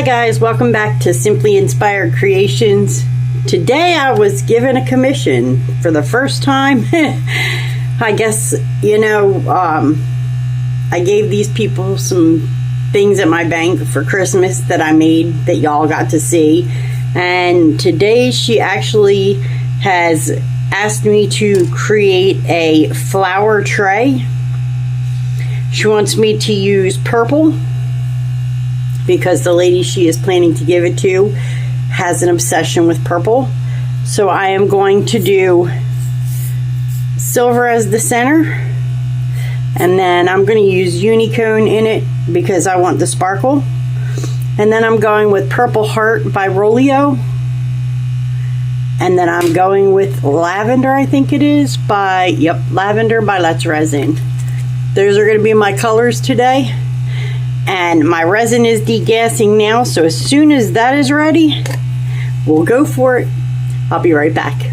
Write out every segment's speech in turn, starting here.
guys, welcome back to Simply Inspired Creations. Today I was given a commission for the first time. I guess, I gave these people some things at my bank for Christmas that I made that y'all got to see. And today she actually has asked me to create a flower tray. She wants me to use purple because the lady she is planning to give it to has an obsession with purple. So I am going to do silver as the center, and then I'm going to use Unicone in it because I want the sparkle. And then I'm going with Purple Heart by Rolio, and then I'm going with Lavender, I think it is, Lavender by Let's Resin. Those are going to be my colors today. And my resin is degassing now, so as soon as that is ready, we'll go for it. I'll be right back.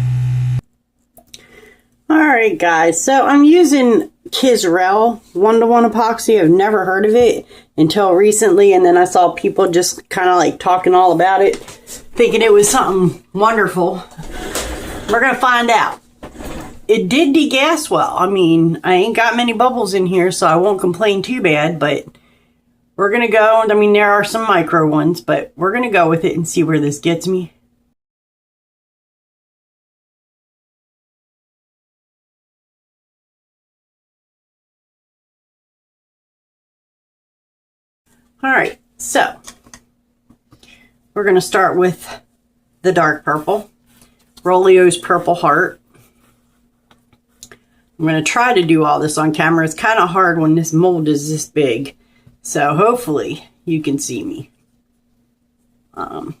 Alright guys, so I'm using Kisrel 1-to-1 epoxy. I've never heard of it until recently, and then I saw people just kind of like talking all about it, thinking it was something wonderful. We're going to find out. It did degas well. I mean, I ain't got many bubbles in here, so I won't complain too bad, but we're going to go. I mean, there are some micro ones, but we're going to go with it and see where this gets me. Alright, so we're going to start with the dark purple, Rolio's Purple Heart. I'm going to try to do all this on camera. It's kind of hard when this mold is this big. So hopefully you can see me. Yeah, I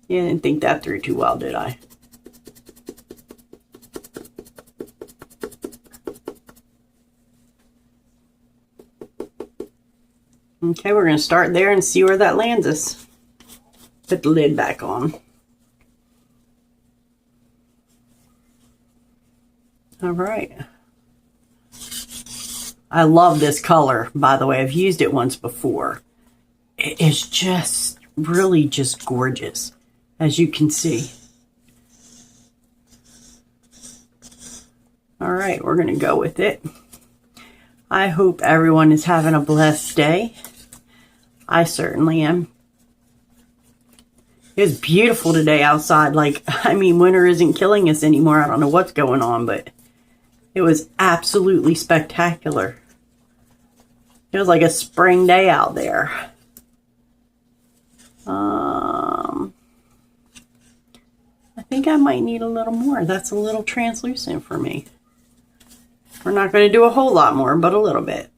didn't think that through too well, did I? Okay, we're going to start there and see where that lands us. Put the lid back on. All right. I love this color, by the way. I've used it once before. It is just really just gorgeous, as you can see. All right, we're going to go with it. I hope everyone is having a blessed day. I certainly am. It's beautiful today outside. Like, I mean, winter isn't killing us anymore. I don't know what's going on, but it was absolutely spectacular. It was like a spring day out there. I think I might need a little more. That's a little translucent for me. We're not going to do a whole lot more, but a little bit.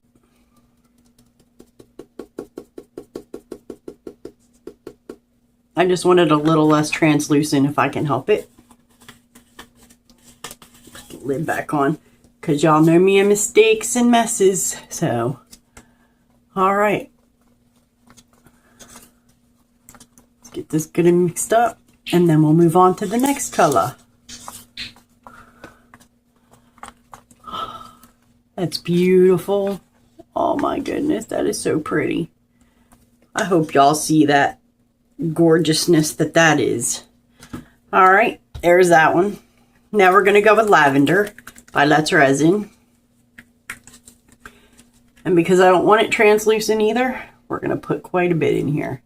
I just wanted a little less translucent if I can help it. Put the lid back on, because y'all know me and mistakes and messes. So, all right. Let's get this good and mixed up, and then we'll move on to the next color. That's beautiful. Oh my goodness, that is so pretty. I hope y'all see that gorgeousness that is. All right, there's that one. Now we're going to go with Lavender by Let's Resin. And because I don't want it translucent either, we're going to put quite a bit in here.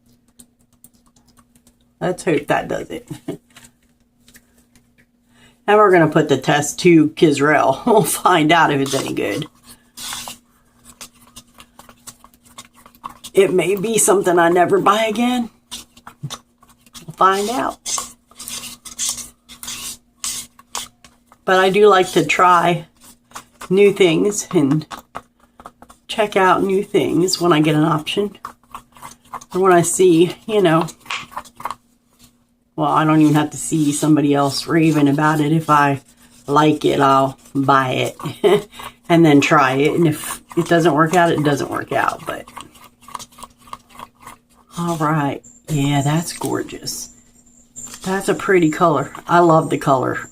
Let's hope that does it. And we're going to put the test to Kisrel. We'll find out if it's any good. It may be something I never buy again. We'll find out. But I do like to try new things and check out new things when I get an option. Or when I see, well, I don't even have to see somebody else raving about it. If I like it, I'll buy it and then try it. And if it doesn't work out, it doesn't work out. But all right. Yeah, that's gorgeous. That's a pretty color. I love the color.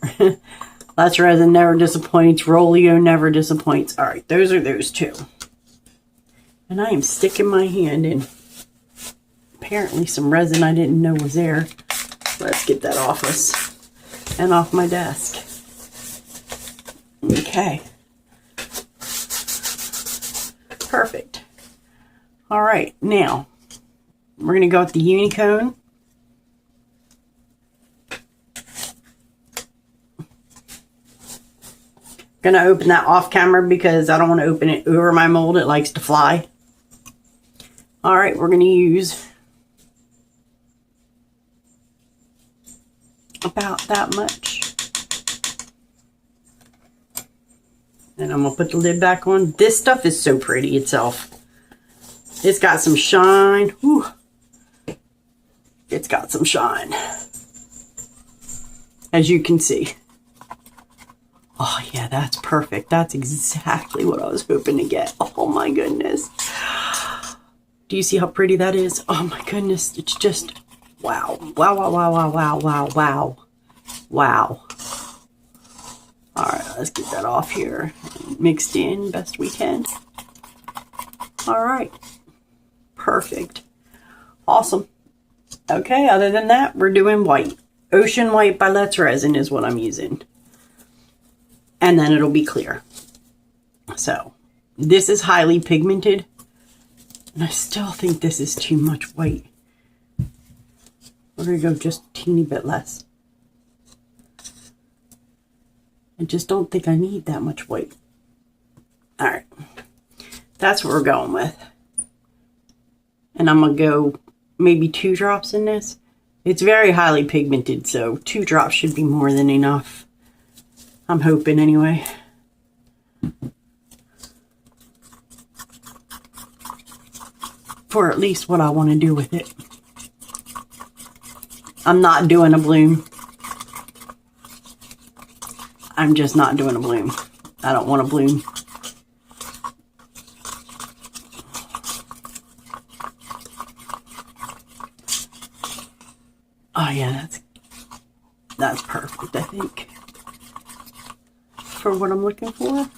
Let's Resin never disappoints. Rolio never disappoints. All right, those are those two. And I am sticking my hand in. apparently some resin I didn't know was there. Let's get that off us and off my desk. Okay. Perfect. All right, now we're going to go with the Unicone. Going to open that off camera because I don't want to open it over my mold. It likes to fly. All right, we're going to use about that much. And I'm going to put the lid back on. This stuff is so pretty itself. It's got some shine. Whew. It's got some shine. As you can see. Oh yeah, that's perfect. That's exactly what I was hoping to get. Oh my goodness. Do you see how pretty that is? Oh my goodness. It's just wow. Wow, wow, wow, wow, wow, wow, wow. Wow. All right, let's get that off here. Mixed in best we can. All right. Perfect. Awesome. Okay, other than that, we're doing white. Ocean White by Let's Resin is what I'm using. And then it'll be clear. So, this is highly pigmented. And I still think this is too much white. We're going to go just a teeny bit less. I just don't think I need that much white. Alright. That's what we're going with. And I'm going to go maybe 2 drops in this. It's very highly pigmented, so 2 drops should be more than enough. I'm hoping anyway. For at least what I want to do with it. I'm not doing a bloom. I'm just not doing a bloom. I don't want a bloom. Oh yeah, that's perfect, I think. For what I'm looking for.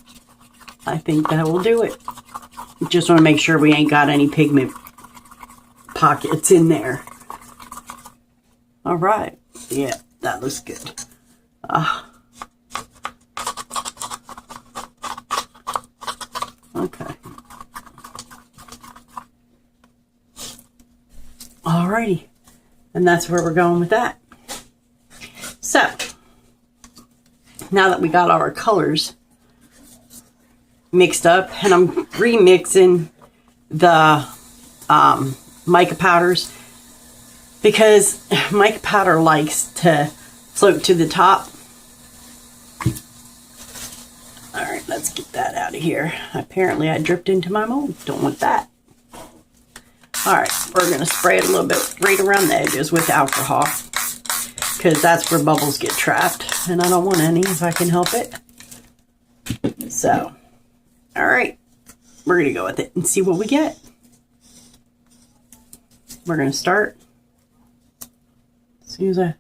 I think that will do it. Just want to make sure we ain't got any pigment pockets in there. All right. Yeah, that looks good. Okay. Alrighty. And that's where we're going with that. So, now that we got all our colors mixed up, and I'm remixing the mica powders because mica powder likes to float to the top. All right, let's get that out of here. Apparently I dripped into my mold. Don't want that. All right, we're going to spray it a little bit right around the edges with alcohol because that's where bubbles get trapped, and I don't want any if I can help it. So, all right, we're going to go with it and see what we get. We're going to start as soon as I...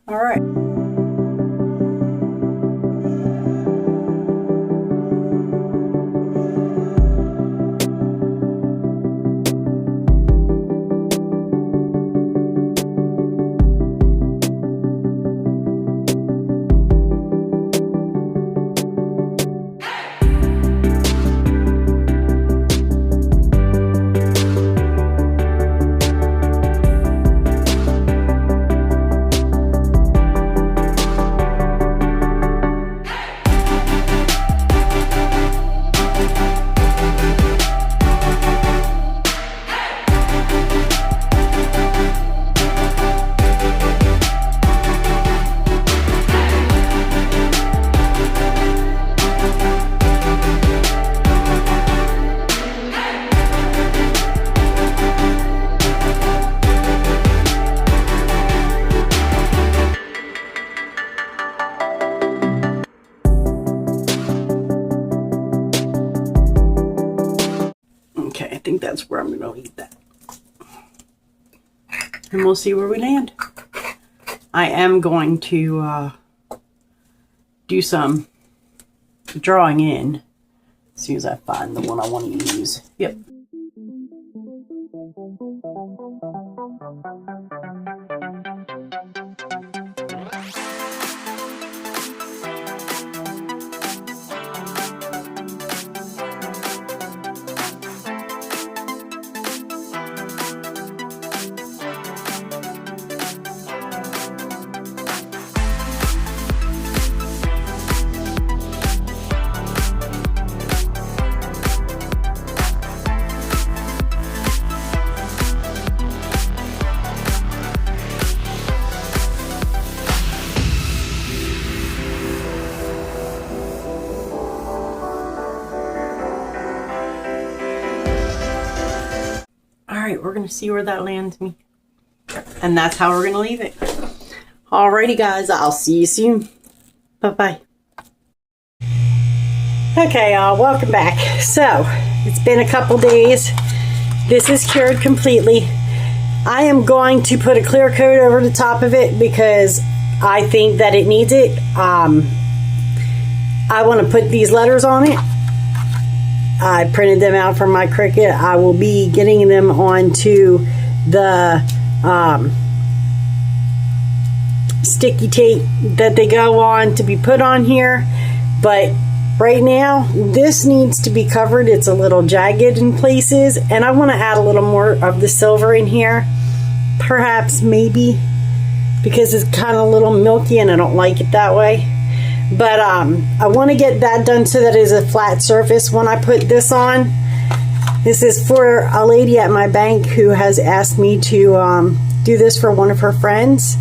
All right. Okay, I think that's where I'm going to leave that. And we'll see where we land. I am going to do some drawing in as soon as I find the one I want to use. Yep. Alright, we're going to see where that lands me. And that's how we're going to leave it. Alrighty guys, I'll see you soon. Bye-bye. Okay, y'all, welcome back. So, it's been a couple days. This is cured completely. I am going to put a clear coat over the top of it because I think that it needs it. I want to put these letters on it. I printed them out from my Cricut. I will be getting them onto the sticky tape that they go on to be put on here. But right now, this needs to be covered. It's a little jagged in places, and I want to add a little more of the silver in here. Perhaps, maybe, because it's kind of a little milky and I don't like it that way. But I want to get that done so that it is a flat surface when I put this on. This is for a lady at my bank who has asked me to do this for one of her friends.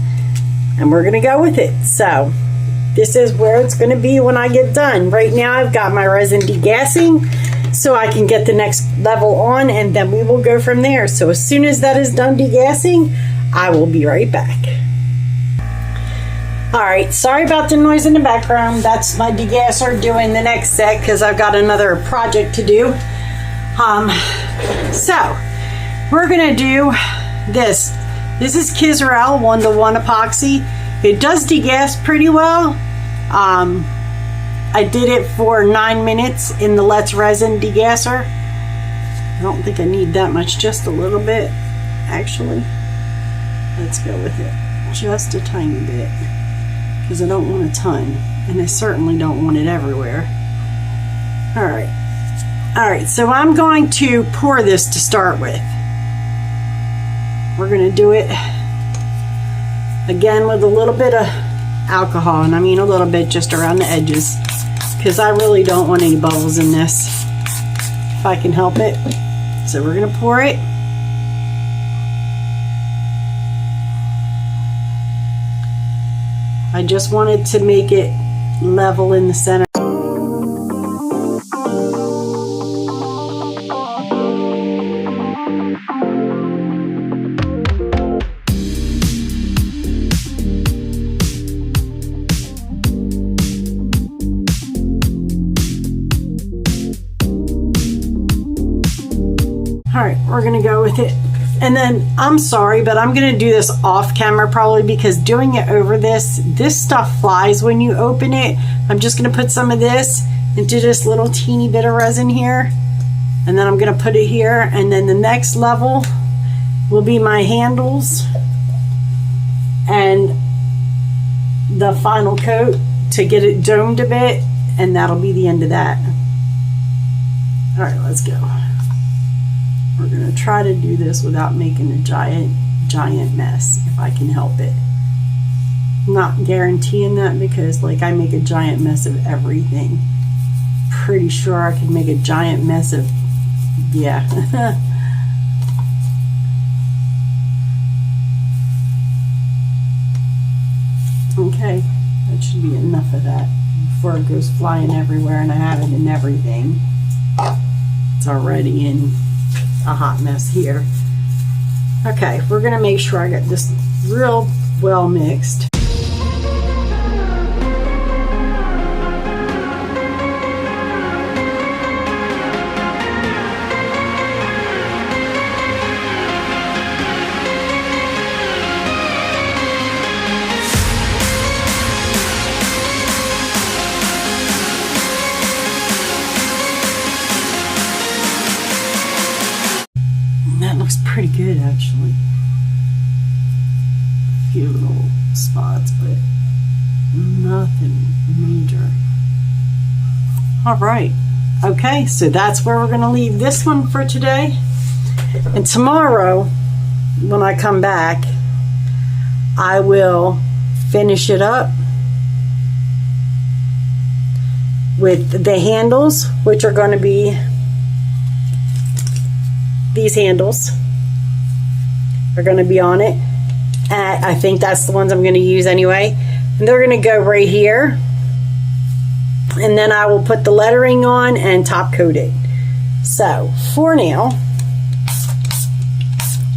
And we're going to go with it. So this is where it's going to be when I get done. Right now I've got my resin degassing so I can get the next level on, and then we will go from there. So as soon as that is done degassing, I will be right back. Alright, sorry about the noise in the background. That's my degasser doing the next set because I've got another project to do. So, we're going to do this. This is Kisrel 1:1 epoxy. It does degas pretty well. I did it for 9 minutes in the Let's Resin degasser. I don't think I need that much, just a little bit, actually. Let's go with it. Just a tiny bit. Because I don't want a ton, and I certainly don't want it everywhere. Alright, so I'm going to pour this to start with. We're going to do it again with a little bit of alcohol, and I mean a little bit just around the edges, because I really don't want any bubbles in this if I can help it. So we're going to pour it. I just wanted to make it level in the center. Alright, we're going to go with it. And then, I'm sorry, but I'm going to do this off camera probably because doing it over this stuff flies when you open it. I'm just going to put some of this into this little teeny bit of resin here. And then I'm going to put it here. And then the next level will be my handles and the final coat to get it domed a bit. And that'll be the end of that. Alright, let's go. We're going to try to do this without making a giant mess, if I can help it. I'm not guaranteeing that because, like, I make a giant mess of everything. Pretty sure I could make a giant mess of, yeah. Okay, that should be enough of that before it goes flying everywhere and I have it in everything. It's already in a hot mess here. Okay, we're gonna make sure I get this real well mixed. That looks pretty good, actually. A few little spots, but nothing major. All right. Okay, so that's where we're going to leave this one for today. And tomorrow, when I come back, I will finish it up with the handles, which are going to be these handles are going to be on it. And I think that's the ones I'm going to use anyway. And they're going to go right here. And then I will put the lettering on and top coat it. So for now,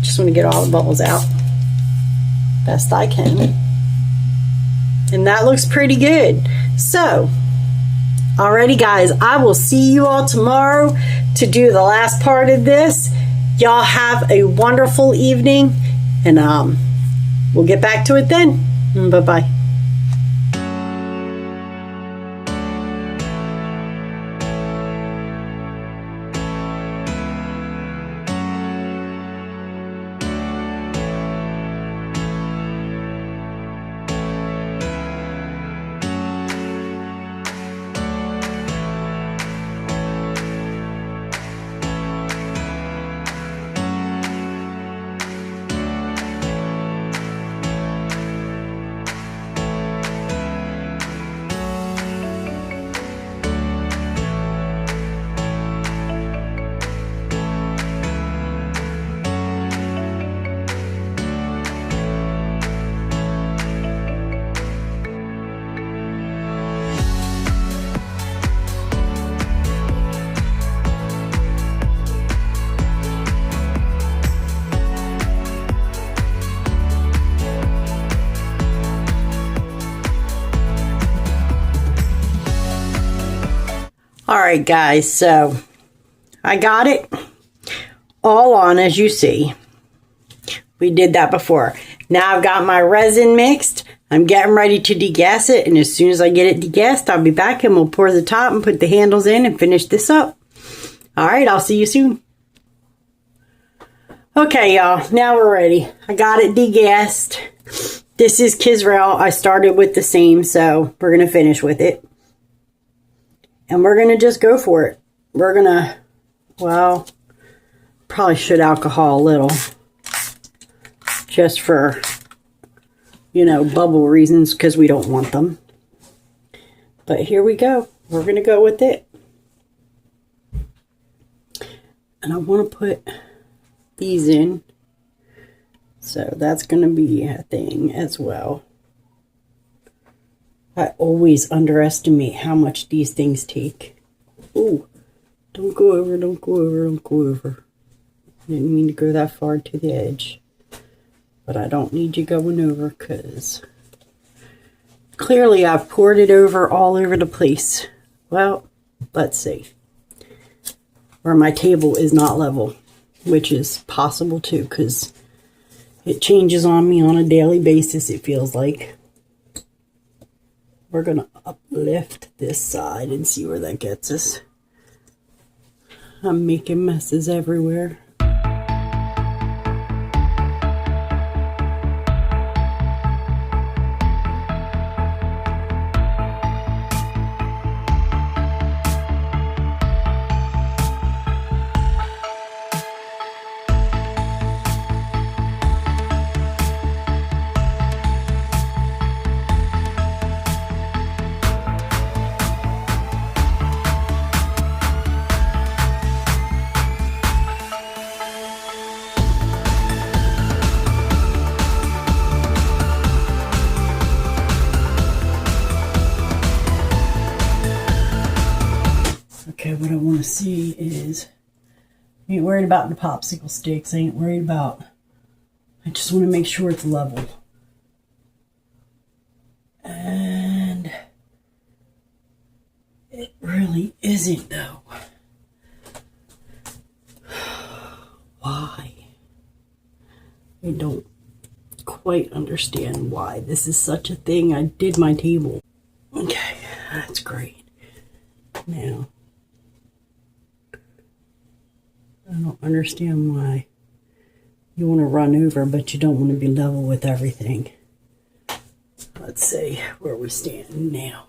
just want to get all the bubbles out best I can. And that looks pretty good. So, alrighty guys, I will see you all tomorrow to do the last part of this. Y'all have a wonderful evening, and we'll get back to it then. Bye-bye. Alright guys, so I got it all on, as you see. We did that before. Now I've got my resin mixed. I'm getting ready to degas it, and as soon as I get it degassed, I'll be back and we'll pour the top and put the handles in and finish this up. Alright, I'll see you soon. Okay y'all, now we're ready. I got it degassed. This is kisrel. I started with the same, so we're going to finish with it. And we're going to just go for it. We're going to, well, probably should alcohol a little. Just for, you know, bubble reasons, because we don't want them. But here we go. We're going to go with it. And I want to put these in. So that's going to be a thing as well. I always underestimate how much these things take. Ooh, don't go over, don't go over, don't go over. I didn't mean to go that far to the edge. But I don't need you going over because clearly I've poured it over all over the place. Well, let's see. Where my table is not level, which is possible too because it changes on me on a daily basis, it feels like. We're going to uplift this side and see where that gets us. I'm making messes everywhere. Okay, what I want to see is, I ain't worried about the popsicle sticks. I ain't worried about, I just want to make sure it's level. And it really isn't though. Why? I don't quite understand why this is such a thing. I did my table. Okay, that's great. Now, I don't understand why You want to run over, but you don't want to be level with everything. Let's see where we stand now.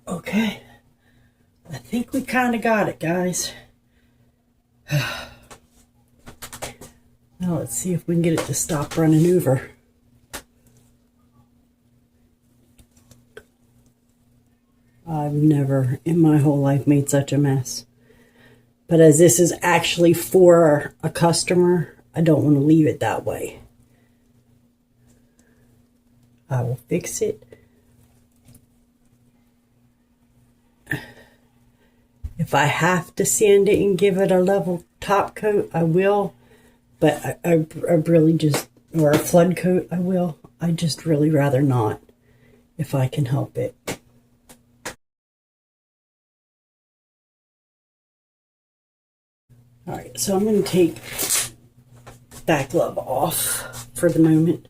Okay. I think we kind of got it, guys. Now let's see if we can get it to stop running over. I've never in my whole life made such a mess. But as this is actually for a customer, I don't want to leave it that way. I will fix it. If I have to sand it and give it a level top coat, I will. But I really just, or a flood coat, I will. I just really rather not, if I can help it. Alright, so I'm going to take that glove off for the moment.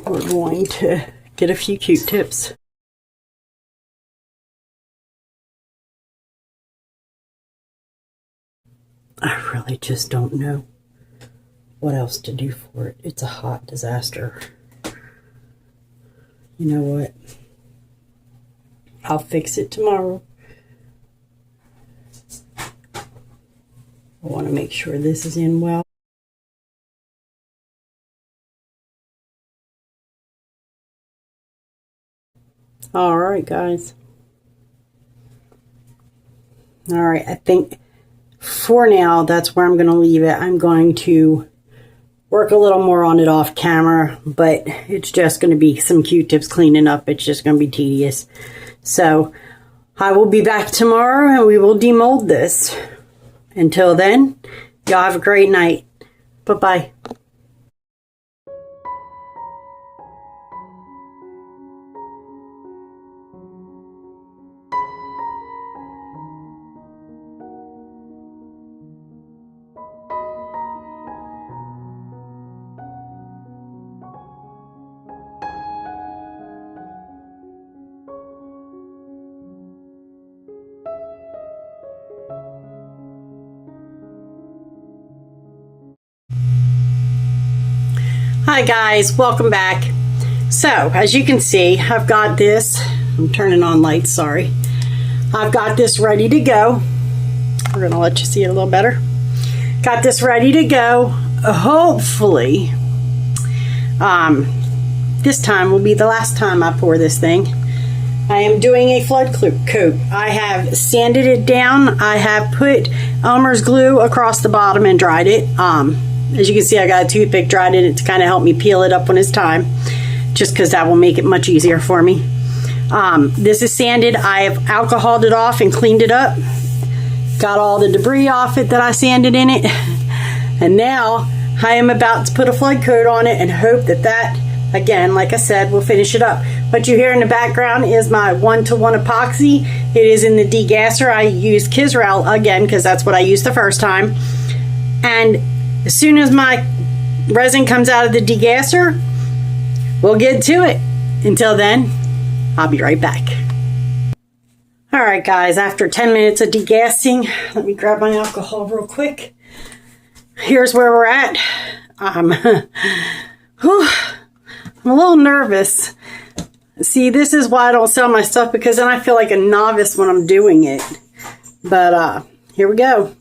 We're going to get a few Q-tips. I really just don't know what else to do for it. It's a hot disaster. You know what? I'll fix it tomorrow. I want to make sure this is in well. Alright, guys. Alright, I think for now, that's where I'm going to leave it. I'm going to work a little more on it off camera, but it's just going to be some Q-tips cleaning up. It's just going to be tedious. So I will be back tomorrow and we will demold this. Until then, y'all have a great night. Bye-bye. Hi guys, welcome back. So as you can see, I've got this, I'm turning on lights, sorry. I've got this ready to go. We're gonna let you see it a little better. Got this ready to go. Hopefully, this time will be the last time I pour this thing. I am doing a flood coat. I have sanded it down. I have put Elmer's glue across the bottom and dried it. As you can see, I got a toothpick dried in it to kind of help me peel it up when it's time, just because that will make it much easier for me. This is sanded. I have alcoholed it off and cleaned it up. Got all the debris off it that I sanded in it. And now I am about to put a flood coat on it and hope that again, like I said, will finish it up. What you hear in the background is my 1-to-1 epoxy. It is in the degasser. I used Kisrel again because that's what I used the first time. And as soon as my resin comes out of the degasser, we'll get to it. Until then, I'll be right back. Alright guys, after 10 minutes of degassing, let me grab my alcohol real quick. Here's where we're at. I'm a little nervous. See, this is why I don't sell my stuff, because then I feel like a novice when I'm doing it. But here we go.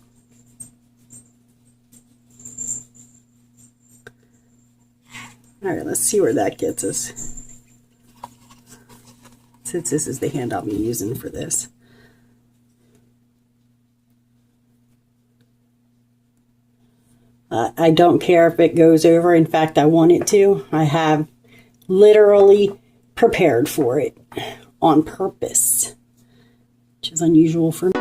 Alright, let's see where that gets us. Since this is the hand I'll be using for this. I don't care if it goes over. In fact, I want it to. I have literally prepared for it on purpose, which is unusual for me.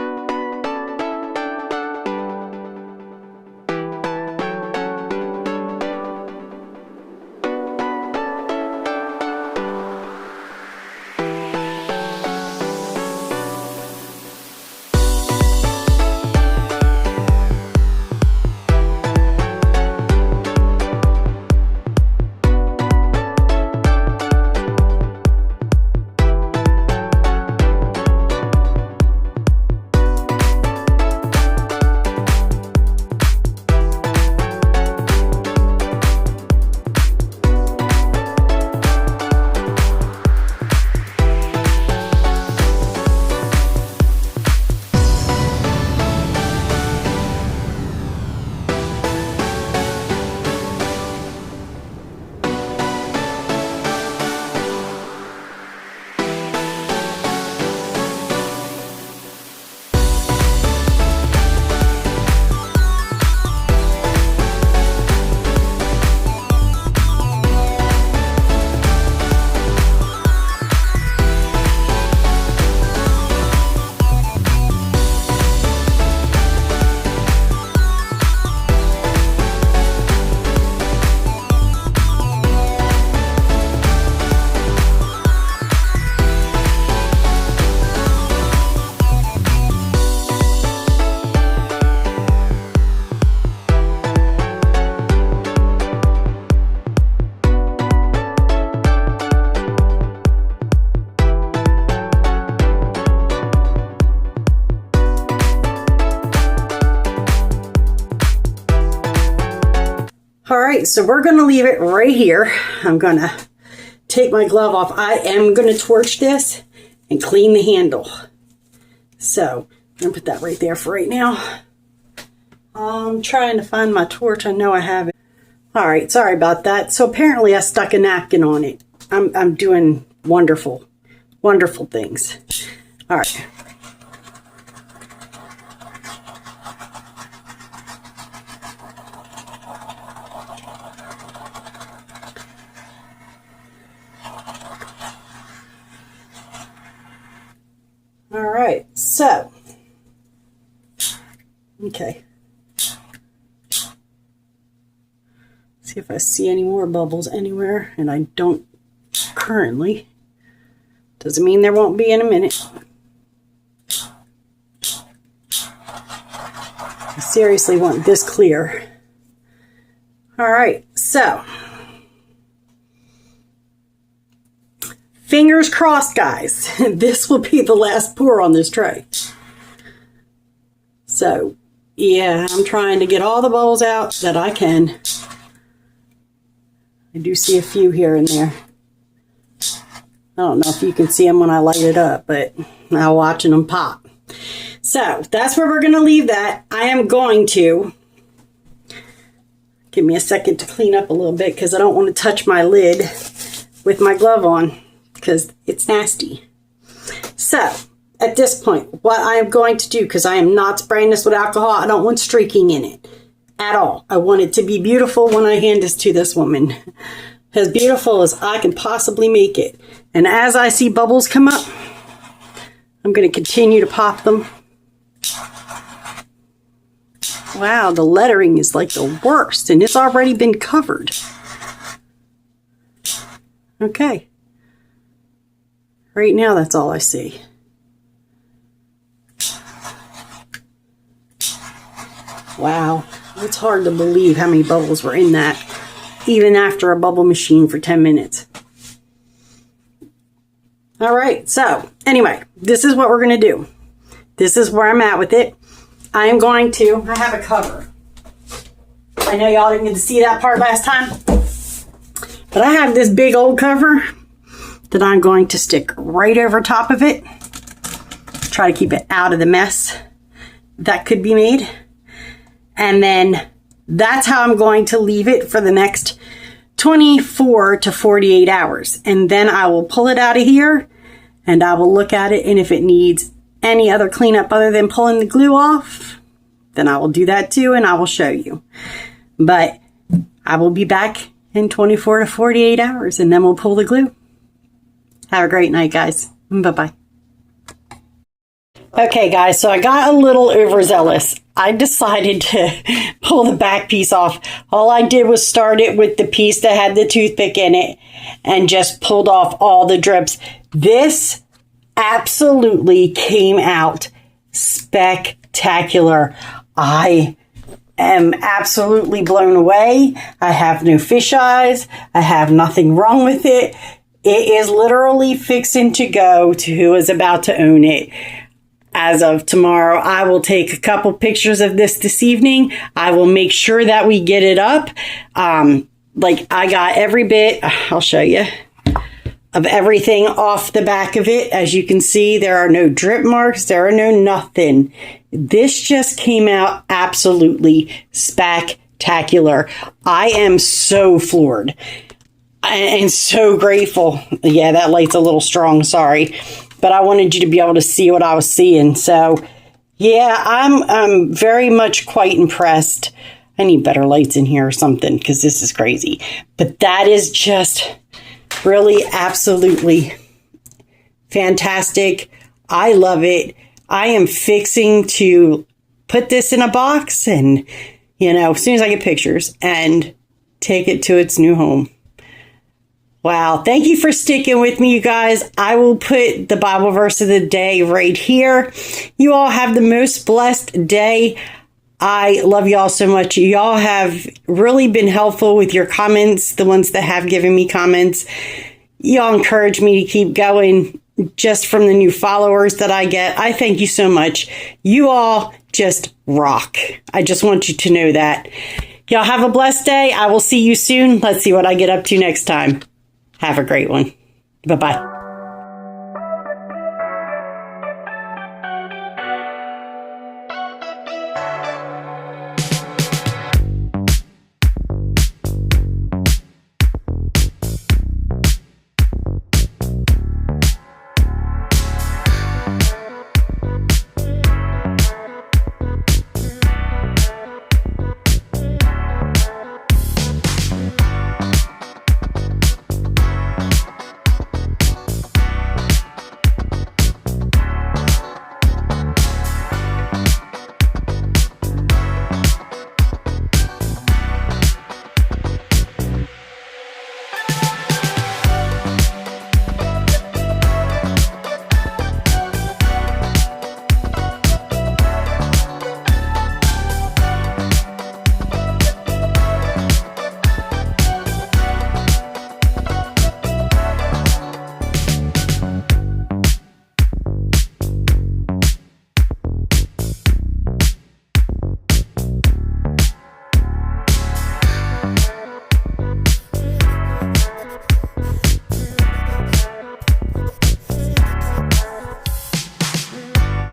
right, so we're going to leave it right here. I'm going to take my glove off. I am going to torch this and clean the handle. So I'm going to put that right there for right now. I'm trying to find my torch. I know I have it. All right, sorry about that. So apparently I stuck a napkin on it. I'm doing wonderful, wonderful things. All right. All right, so, okay. See if I see any more bubbles anywhere, and I don't currently. Doesn't mean there won't be in a minute. I seriously want this clear. All right, so. Fingers crossed, guys. This will be the last pour on this tray. So, yeah, I'm trying to get all the bubbles out that I can. I do see a few here and there. I don't know if you can see them when I light it up, but I'm watching them pop. So, that's where we're going to leave that. I am going to, give me a second to clean up a little bit because I don't want to touch my lid with my glove on, because it's nasty. So, at this point, what I am going to do, because I am not spraying this with alcohol, I don't want streaking in it at all. I want it to be beautiful when I hand this to this woman. As beautiful as I can possibly make it. And as I see bubbles come up, I'm going to continue to pop them. Wow, the lettering is like the worst, and it's already been covered. Okay. Right now, that's all I see. Wow, it's hard to believe how many bubbles were in that, even after a bubble machine for 10 minutes. All right, so anyway, this is what we're going to do. This is where I'm at with it. I am going to, I have a cover. I know y'all didn't get to see that part last time, but I have this big old cover that I'm going to stick right over top of it. Try to keep it out of the mess that could be made. And then that's how I'm going to leave it for the next 24 to 48 hours. And then I will pull it out of here and I will look at it. And if it needs any other cleanup other than pulling the glue off, then I will do that too and I will show you. But I will be back in 24 to 48 hours and then we'll pull the glue. Have a great night, guys. Bye-bye. Okay, guys, so I got a little overzealous. I decided to pull the back piece off. All I did was start it with the piece that had the toothpick in it and just pulled off all the drips. This absolutely came out spectacular. I am absolutely blown away. I have no fish eyes. I have nothing wrong with it. It is literally fixing to go to who is about to own it. As of tomorrow, I will take a couple pictures of this evening. I will make sure that we get it up. Like I got every bit, I'll show you, of everything off the back of it. As you can see, there are no drip marks. There are no nothing. This just came out absolutely spectacular. I am so floored. And so grateful. Yeah, that light's a little strong, sorry. But I wanted you to be able to see what I was seeing. So, yeah, I'm very much quite impressed. I need better lights in here or something because this is crazy. But that is just really absolutely fantastic. I love it. I am fixing to put this in a box and, you know, as soon as I get pictures and take it to its new home. Wow. Thank you for sticking with me, you guys. I will put the Bible verse of the day right here. You all have the most blessed day. I love you all so much. Y'all have really been helpful with your comments, the ones that have given me comments. Y'all encourage me to keep going just from the new followers that I get. I thank you so much. You all just rock. I just want you to know that. Y'all have a blessed day. I will see you soon. Let's see what I get up to next time. Have a great one. Bye-bye.